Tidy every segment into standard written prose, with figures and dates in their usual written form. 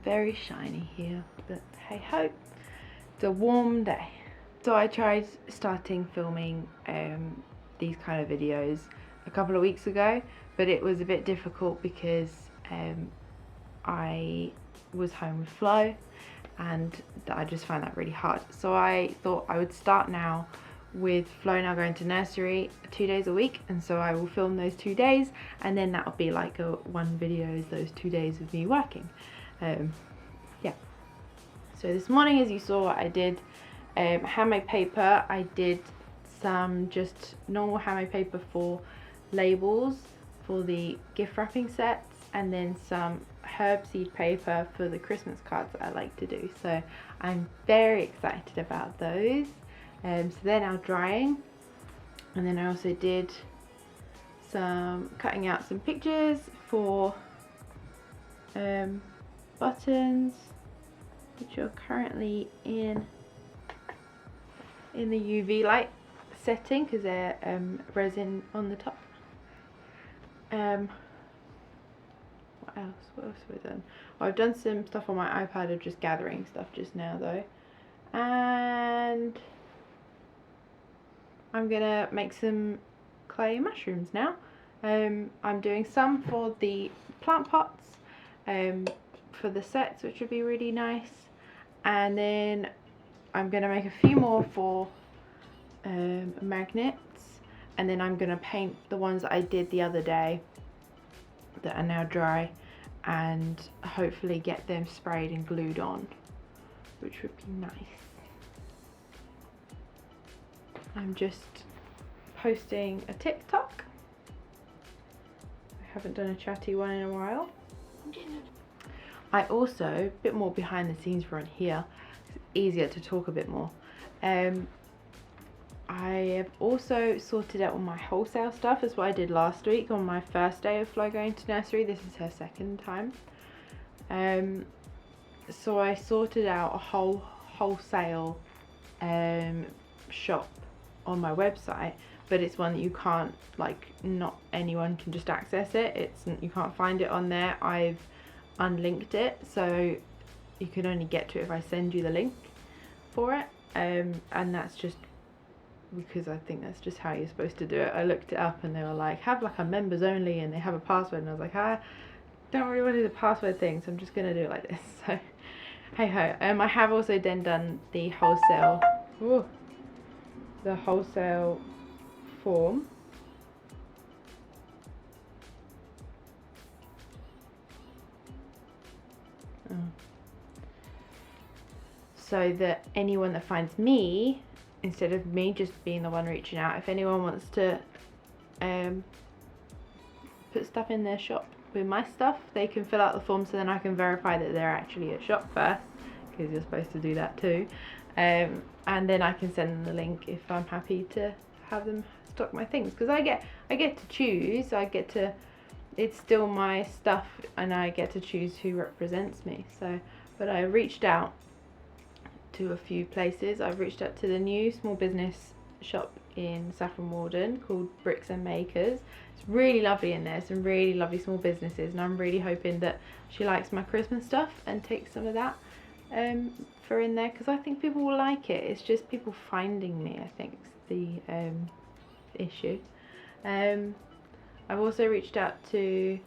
very shiny here, but hey ho, it's a warm day. So I tried starting filming these kind of videos a couple of weeks ago, but it was a bit difficult because I was home with Flo and I just found that really hard. So I thought I would start now with Flo now going to nursery 2 days a week, and so I will film those 2 days, and then that'll be like one video is those 2 days of me working. Yeah. So this morning, as you saw, I did handmade paper. I did some just normal handmade paper for labels for the gift wrapping sets, and then some herb seed paper for the Christmas cards that I like to do. So I'm very excited about those. So they're now drying, and then I also did some cutting out some pictures for buttons, which are currently in the UV light setting because they're resin on the top. What else have I done? Well, I've done some stuff on my iPad of just gathering stuff just now though, and I'm gonna make some clay mushrooms now. I'm doing some for the plant pots for the sets, which would be really nice, and then I'm gonna make a few more for magnets, and then I'm gonna paint the ones that I did the other day that are now dry, and hopefully get them sprayed and glued on, which would be nice. I'm just posting a TikTok. I haven't done a chatty one in a while. I also, a bit more behind the scenes run here, it's easier to talk a bit more. I have also sorted out all my wholesale stuff, as what I did last week on my first day of Flo going to nursery. This is her second time. So I sorted out a whole wholesale shop on my website, but it's one that you can't, like, not anyone can just access it. You can't find it on there. I've unlinked it, so you can only get to it if I send you the link for it, and that's just because I think that's just how you're supposed to do it. I looked it up and they were like, have like a members only, and they have a password, and I was like, I don't really want to do the password thing, so I'm just gonna do it like this. So hey ho. I have also then done the wholesale form. So that anyone that finds me, instead of me just being the one reaching out, if anyone wants to put stuff in their shop with my stuff, they can fill out the form, so then I can verify that they're actually at shop first, because you're supposed to do that too. And then I can send them the link if I'm happy to have them stock my things, because I get to choose. It's still my stuff, and I get to choose who represents me. So, but I reached out to a few places. I've reached out to the new small business shop in Saffron Walden called Bricks and Makers. It's really lovely in there, some really lovely small businesses, and I'm really hoping that she likes my Christmas stuff and takes some of that for in there, because I think people will like it. It's just people finding me, I think, is the issue. I've also reached out to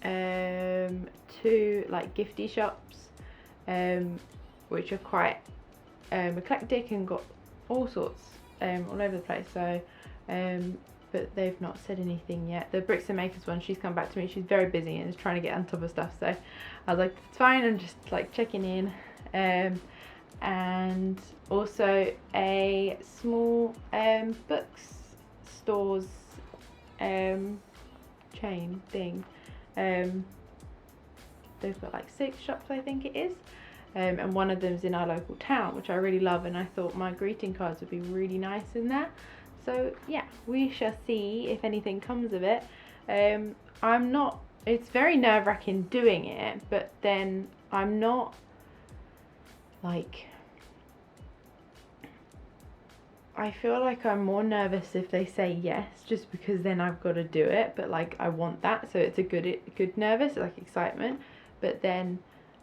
two like gifty shops, which are quite eclectic and got all sorts all over the place. So but they've not said anything yet. The Bricks and Makers one, she's come back to me. She's very busy and is trying to get on top of stuff, so I was like, it's fine, I'm just like checking in. And also a small books stores chain thing. They've got like 6 shops, I think it is, and one of them's in our local town, which I really love, and I thought my greeting cards would be really nice in there. So yeah, we shall see if anything comes of it. It's very nerve-wracking doing it, but then I'm not like, I feel like I'm more nervous if they say yes, just because then I've got to do it, but like I want that, so it's a good nervous, like excitement. But then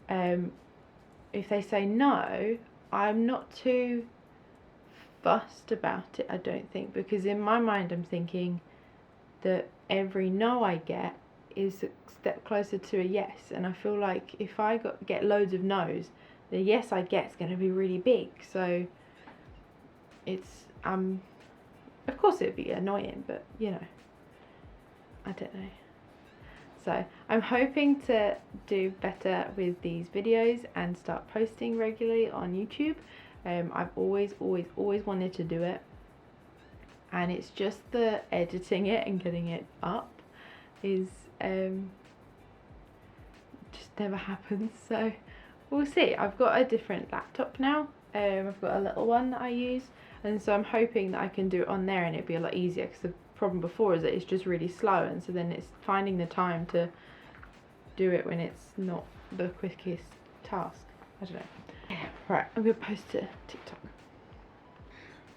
if they say no, I'm not too fussed about it, I don't think, because in my mind I'm thinking that every no I get is a step closer to a yes, and I feel like if I get loads of no's, the yes I get is going to be really big. So it's of course it'd be annoying, but you know, I don't know. So I'm hoping to do better with these videos and start posting regularly on YouTube. I've always wanted to do it, and it's just the editing it and getting it up is just never happens. So we'll see. I've got a different laptop now. I've got a little one that I use, and so I'm hoping that I can do it on there and it'd be a lot easier, because the problem before is that it's just really slow, and so then it's finding the time to do it when it's not the quickest task. I don't know. Right, I'm gonna post to TikTok.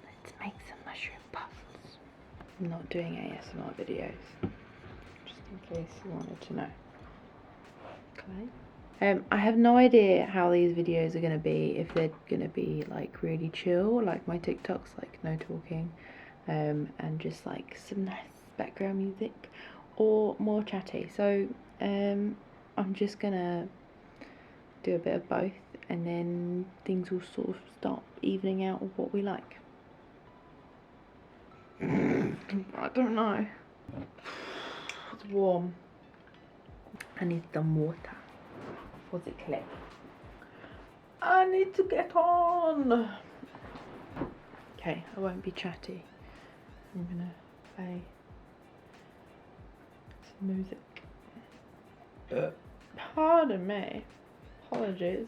Let's make some mushroom puffs. I'm not doing ASMR videos, just in case you wanted to know. Okay. I have no idea how these videos are gonna be, if they're gonna be like really chill, like my TikToks, like no talking, and just like some nice background music, or more chatty. So I'm just gonna do a bit of both, and then things will sort of start evening out of what we like. I don't know. It's warm. I need some water. What's it click? I need to get on. Okay, I won't be chatty. I'm gonna play some music. Pardon me. Apologies.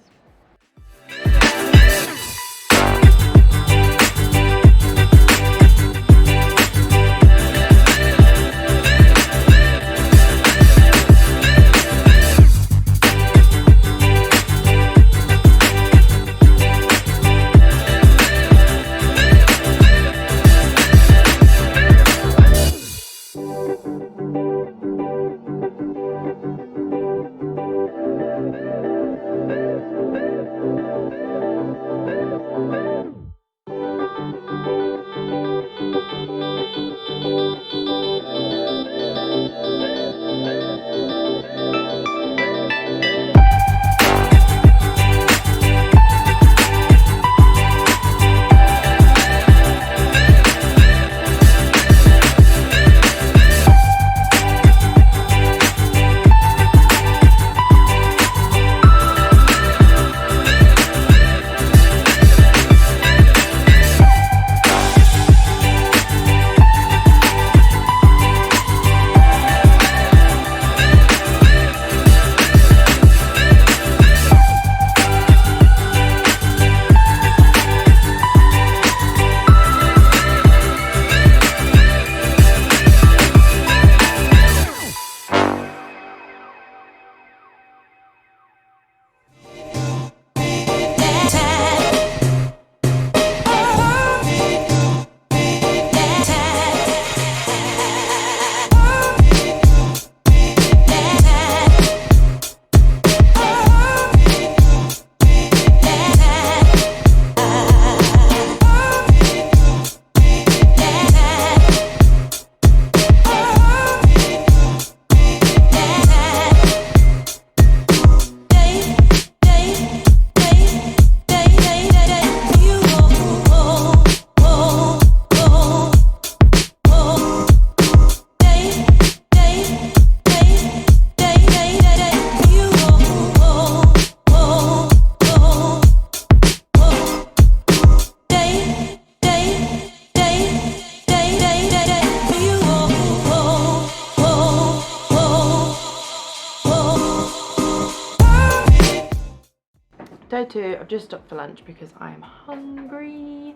Day 2, I've just stopped for lunch because I am hungry.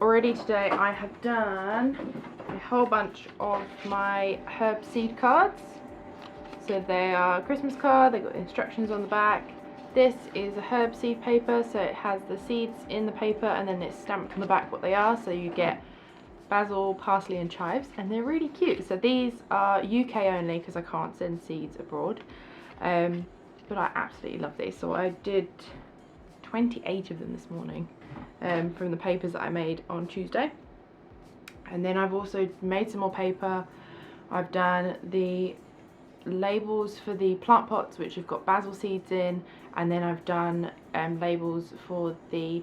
Already today I have done a whole bunch of my herb seed cards. So they are a Christmas card, they've got instructions on the back. This is a herb seed paper, so it has the seeds in the paper and then it's stamped on the back what they are. So you get basil, parsley and chives, and they're really cute. So these are UK only because I can't send seeds abroad. but I absolutely love these. So I did 28 of them this morning from the papers that I made on Tuesday. And then I've also made some more paper. I've done the labels for the plant pots, which have got basil seeds in, and then I've done labels for the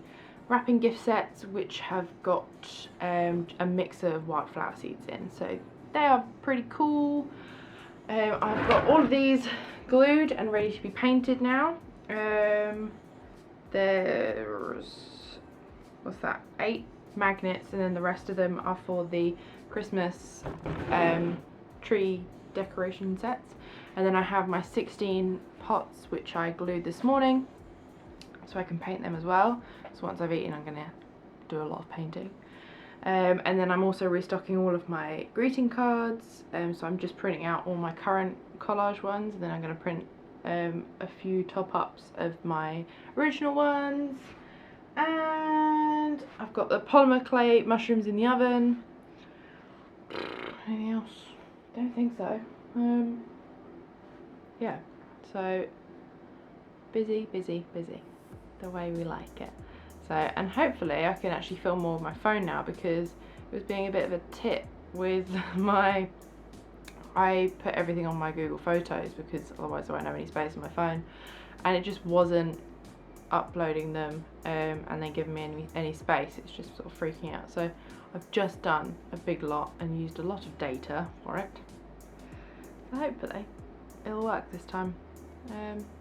wrapping gift sets, which have got a mix of wildflower seeds in. So they are pretty cool. I've got all of these glued and ready to be painted now. There's, what's that, 8 magnets, and then the rest of them are for the Christmas tree decoration sets. And then I have my 16 pots, which I glued this morning, so I can paint them as well. So once I've eaten, I'm gonna do a lot of painting. And then I'm also restocking all of my greeting cards, so I'm just printing out all my current collage ones, and then I'm going to print a few top-ups of my original ones. And I've got the polymer clay mushrooms in the oven. Anything else? Don't think so. Yeah, so busy, the way we like it. So, and hopefully I can actually film more with my phone now, because it was being a bit of a tit with I put everything on my Google Photos because otherwise I won't have any space on my phone, and it just wasn't uploading them and then giving me any space. It's just sort of freaking out. So I've just done a big lot and used a lot of data for it. So hopefully it'll work this time.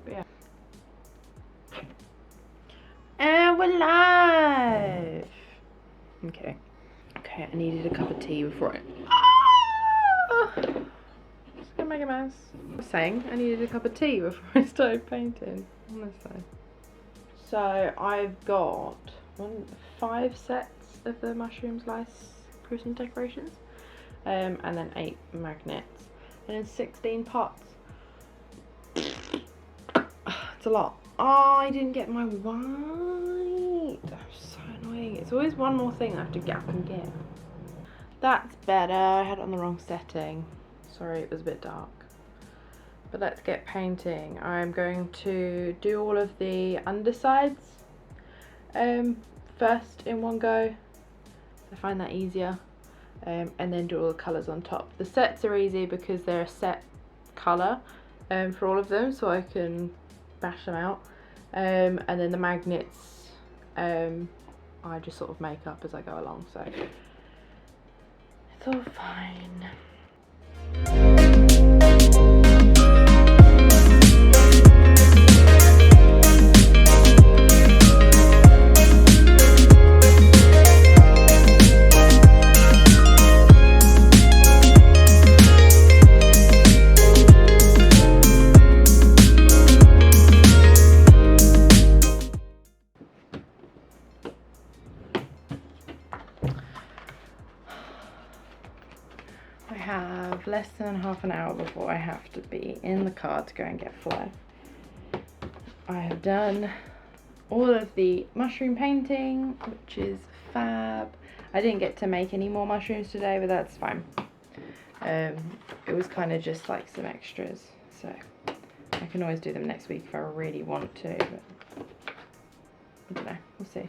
But yeah. And we're live! Okay, I needed a cup of tea before I... Just gonna make a mess. I was saying I needed a cup of tea before I started painting, honestly. So I've got 5 sets of the mushroom slice Christmas decorations, and then 8 magnets, and then 16 pots. It's a lot. Oh, I didn't get my white. That's so annoying. It's always one more thing I have to get up and get. That's better. I had it on the wrong setting. Sorry, it was a bit dark. But let's get painting. I'm going to do all of the undersides first in one go. I find that easier. And then do all the colours on top. The sets are easy because they're a set colour for all of them, so I can bash them out, and then the magnets I just sort of make up as I go along, so it's all fine. I have less than half an hour before I have to be in the car to go and get Flo. I have done all of the mushroom painting, which is fab. I didn't get to make any more mushrooms today, but that's fine. It was kind of just like some extras, so I can always do them next week if I really want to, but I don't know, we'll see.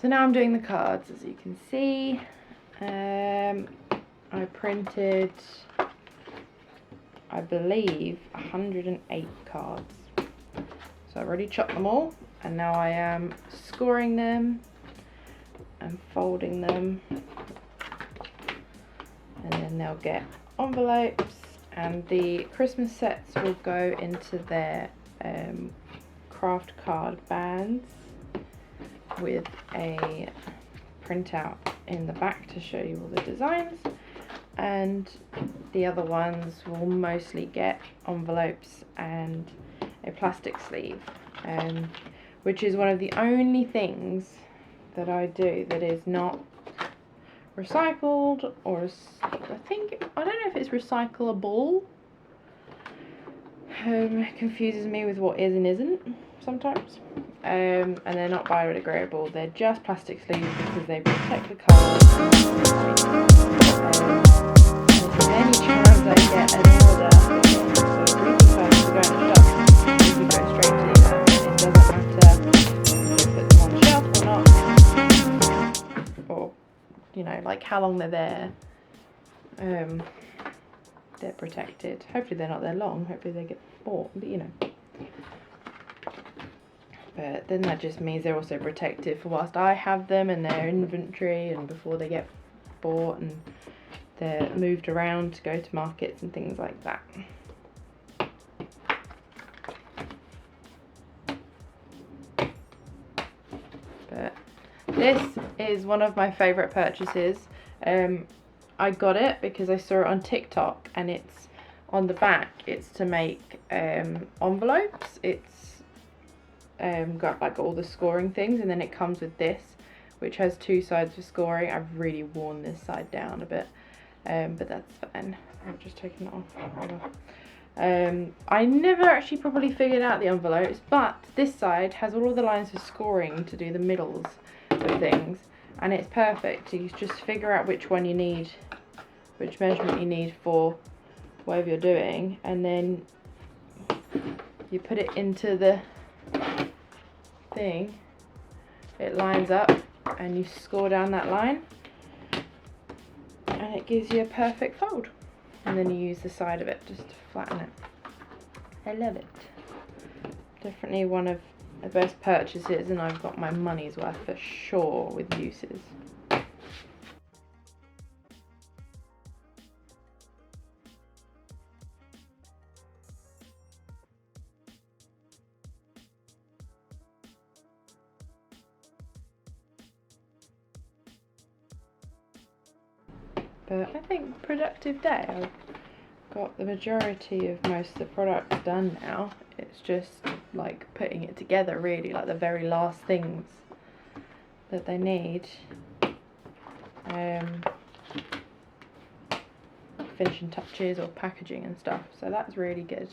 So now I'm doing the cards, as you can see. I printed, I believe, 108 cards. So I've already chopped them all, and now I am scoring them and folding them, and then they'll get envelopes, and the Christmas sets will go into their craft card bands with a printout in the back to show you all the designs. And the other ones will mostly get envelopes and a plastic sleeve, which is one of the only things that I do that is not recycled, or I don't know if it's recyclable. It confuses me with what is and isn't sometimes. And they're not biodegradable, they're just plastic sleeves because they protect the card. Any chance I get another, so really fast to go and shop, you know, like how long they're there. They're protected. Hopefully they're not there long. Hopefully they get bought, but you know. But then that just means they're also protected for whilst I have them in their inventory and before they get bought and they're moved around to go to markets and things like that. But this is one of my favourite purchases. I got it because I saw it on TikTok, and it's on the back. It's to make envelopes. It's got like all the scoring things, and then it comes with this, which has two sides for scoring. I've really worn this side down a bit, but that's fine. I've just taken it off. I never actually properly figured out the envelopes, but this side has all of the lines for scoring to do the middles of things, and it's perfect. You just figure out which one you need, which measurement you need for whatever you're doing, and then you put it into the thing, it lines up, and you score down that line, and it gives you a perfect fold. And then you use the side of it just to flatten it. I love it. Definitely one of the best purchases, and I've got my money's worth for sure with uses. But I think productive day. I've got the majority of most of the products done now. It's just like putting it together, really, like the very last things that they need. Finishing touches or packaging and stuff, so that's really good.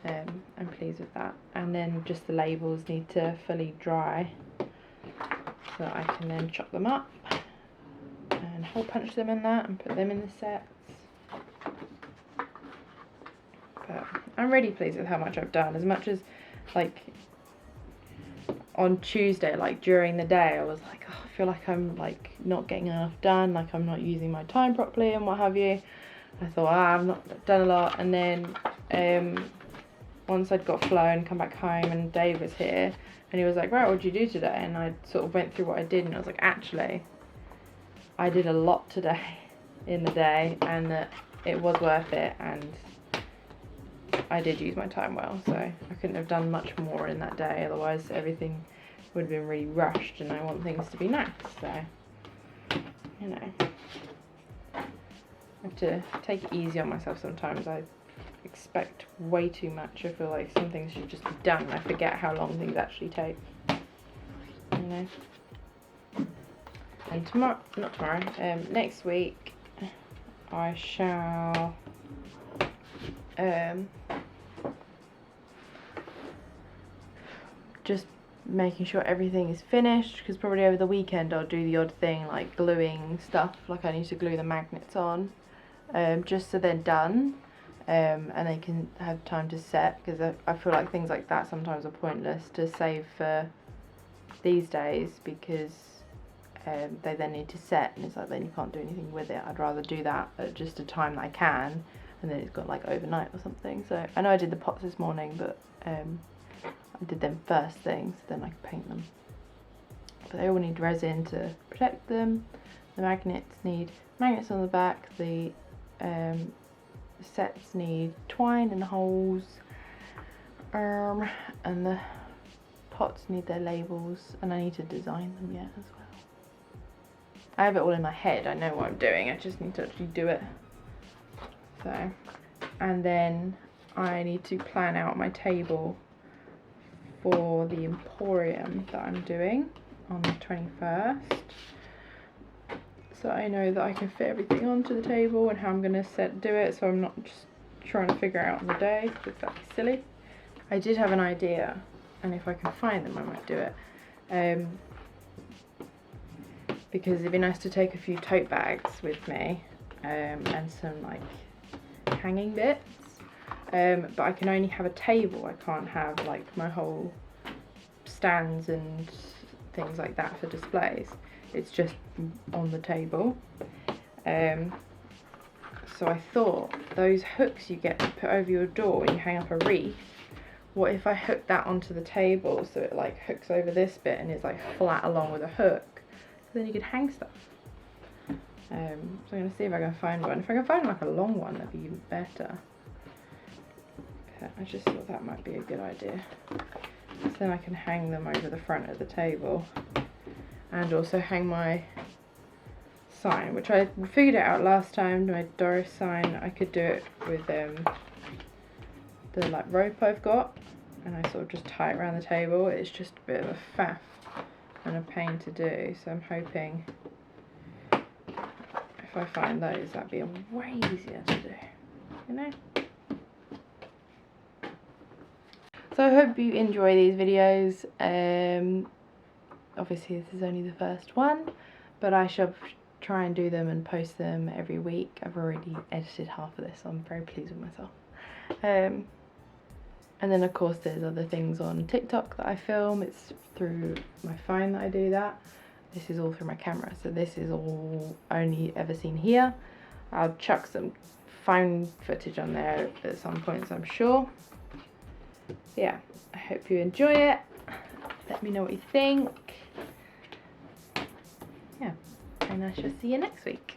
I'm pleased with that. And then just the labels need to fully dry so that I can then chop them up and hole punch them in that and put them in the sets. But I'm really pleased with how much I've done. As much as, like, on Tuesday, like during the day, I was like, oh, I feel like I'm like not getting enough done, like I'm not using my time properly and what have you. I thought, I've not done a lot. And then once I'd got flown, come back home, and Dave was here, and he was like, right, what'd you do today? And I sort of went through what I did, and I was like, actually, I did a lot today in the day, and that it was worth it, and I did use my time well, so I couldn't have done much more in that day, otherwise everything would have been really rushed, and I want things to be nice, so, you know, I have to take it easy on myself sometimes. I expect way too much. I feel like some things should just be done. I forget how long things actually take, you know. And next week I shall just making sure everything is finished, because probably over the weekend I'll do the odd thing like gluing stuff, like I need to glue the magnets on, just so they're done, and they can have time to set, because I feel like things like that sometimes are pointless to save for these days, because they then need to set, and it's like then you can't do anything with it. I'd rather do that at just a time that I can, and then it's got like overnight or something. So I know I did the pots this morning, but I did them first thing, so then I can paint them. But they all need resin to protect them. The magnets need magnets on the back. The sets need twine in the holes, and the pots need their labels, and I need to design them yet as well. I have it all in my head, I know what I'm doing, I just need to actually do it. So, and then I need to plan out my table for the Emporium that I'm doing on the 21st. So I know that I can fit everything onto the table and how I'm going to do it, so I'm not just trying to figure it out on the day, because that'd be silly. I did have an idea, and if I can find them I might do it. Because it'd be nice to take a few tote bags with me, and some like hanging bits, but I can only have a table. I can't have like my whole stands and things like that for displays. it's just on the table. So I thought those hooks you get to put over your door when you hang up a wreath, what if I hook that onto the table so it like hooks over this bit and it's like flat along with a hook, so then you could hang stuff. So I'm going to see if I can find one. If I can find like a long one, that'd be even better. But I just thought that might be a good idea. So then I can hang them over the front of the table and also hang my sign, which I figured it out last time, my Doris sign. I could do it with the like rope I've got, and I sort of just tie it around the table. It's just a bit of a faff and a pain to do, so I'm hoping if I find those, that'd be way easier to do, you know. So I hope you enjoy these videos. Obviously this is only the first one, but I shall try and do them and post them every week. I've already edited half of this, so I'm very pleased with myself. And then of course there's other things on TikTok that I film. It's through my phone that I do that. This is all through my camera, so this is all only ever seen here. I'll chuck some phone footage on there at some points, I'm sure. Yeah, I hope you enjoy it. Let me know what you think. Yeah, and I shall see you next week.